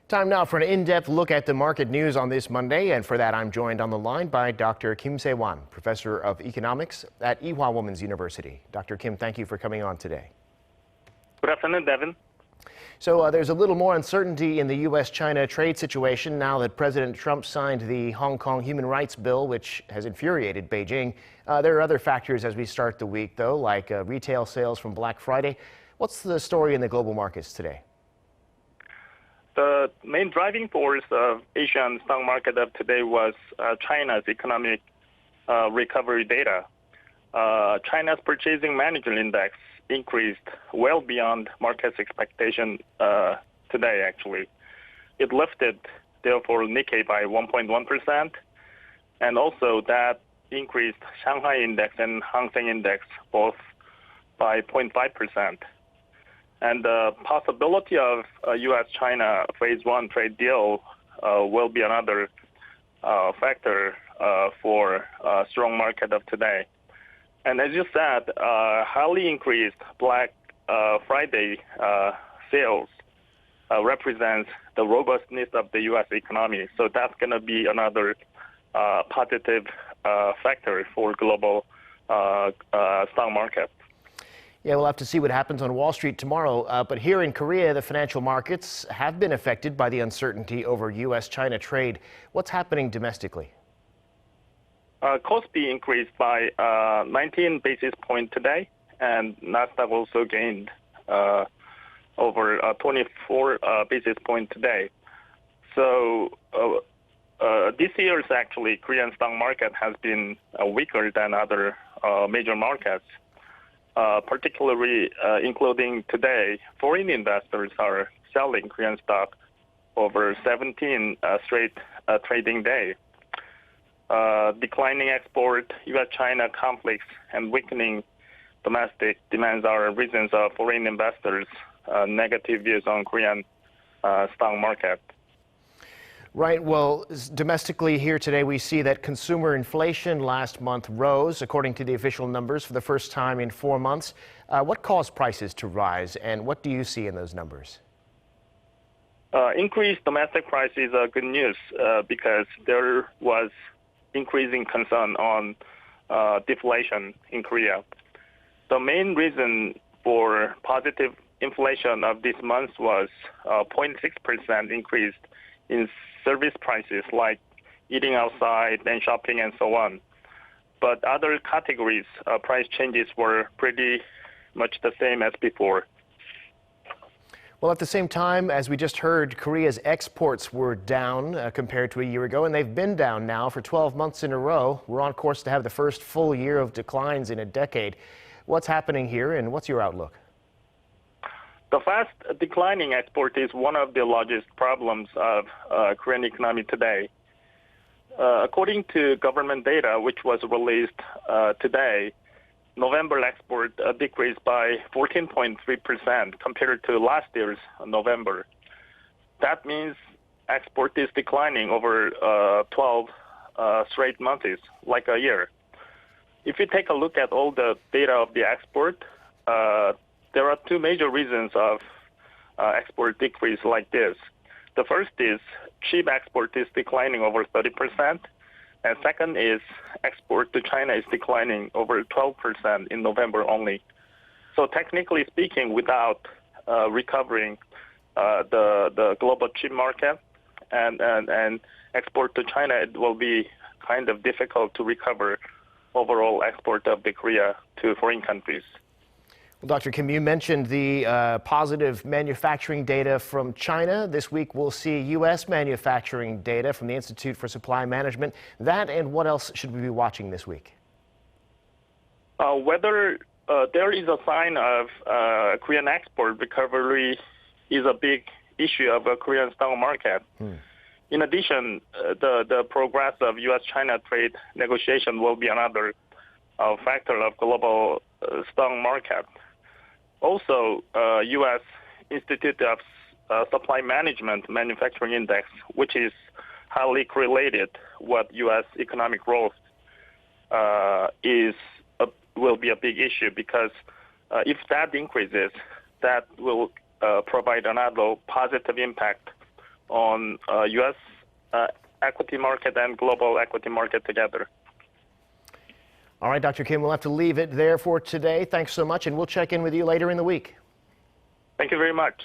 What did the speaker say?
Time now for an in-depth look at the market news on this Monday, and for that I'm joined on the line by Dr. Kim Sei-wan, professor of economics at Ewha Womans University. Dr. Kim, thank you for coming on today. Good afternoon, Devin. So there's a little more uncertainty in the U.S. China trade situation now that President Trump signed the Hong Kong human rights bill, which has infuriated Beijing. There are other factors as we start the week, though, like retail sales from Black Friday. What's the story in the global markets today? The main driving force of Asian stock market of today was China's economic recovery data. China's purchasing manager index increased well beyond market's expectation today, actually. It lifted, therefore, Nikkei by 1.1%, and also that increased Shanghai index and Hang Seng index both by 0.5%. And the possibility of a U.S. China phase one trade deal will be another factor for a strong market of today. And as you said, highly increased Black Friday sales represents the robustness of the U.S. economy. So that's going to be another positive factor for global stock market. Yeah, we'll have to see what happens on Wall Street tomorrow. But here in Korea, the financial markets have been affected by the uncertainty over U.S. China trade. What's happening domestically? Kospi increased by 19 basis points today, and Nasdaq also gained over 24 basis points today. So this year's actually Korean stock market has been weaker than other major markets. Particularly including today, foreign investors are selling Korean stock over 17 straight trading days. Declining export, U.S. China conflicts, and weakening domestic demands are reasons of foreign investors' negative views on Korean stock market. Right. Well, domestically here today, we see that consumer inflation last month rose, according to the official numbers, for the first time in 4 months. What caused prices to rise, and what do you see in those numbers? Increased domestic prices are good news because there was increasing concern on deflation in Korea. The main reason for positive inflation of this month was 0.6% increase in service prices like eating outside and shopping and so on. But other categories, price changes were pretty much the same as before. Well, at the same time, as we just heard, Korea's exports were down compared to a year ago, and they've been down now for 12 months in a row. We're on course to have the first full year of declines in a decade. What's happening here, and what's your outlook? The fast declining export is one of the largest problems of Korean economy today. According to government data, which was released today, November export decreased by 14.3% compared to last year's November. That means export is declining over 12 straight months, like a year. If you take a look at all the data of the export, there are two major reasons of export decrease like this. The first is cheap export is declining over 30%, and second is export to China is declining over 12% in November only. So technically speaking, without recovering the global chip market and export to China, it will be kind of difficult to recover overall export of the Korea to foreign countries. Well, Dr. Kim, you mentioned the positive manufacturing data from China. This week we'll see U.S. manufacturing data from the Institute for Supply Management. That and what else should we be watching this week? Whether there is a sign of Korean export recovery is a big issue of a Korean stock market. In addition, the progress of U.S.-China trade negotiation will be another factor of global stock market. Also, U.S. Institute of Supply Management Manufacturing Index, which is highly correlated with U.S. economic growth, will be a big issue because if that increases, that will provide another positive impact on U.S. Equity market and global equity market together. All right, Dr. Kim, we'll have to leave it there for today. Thanks so much, and we'll check in with you later in the week. Thank you very much.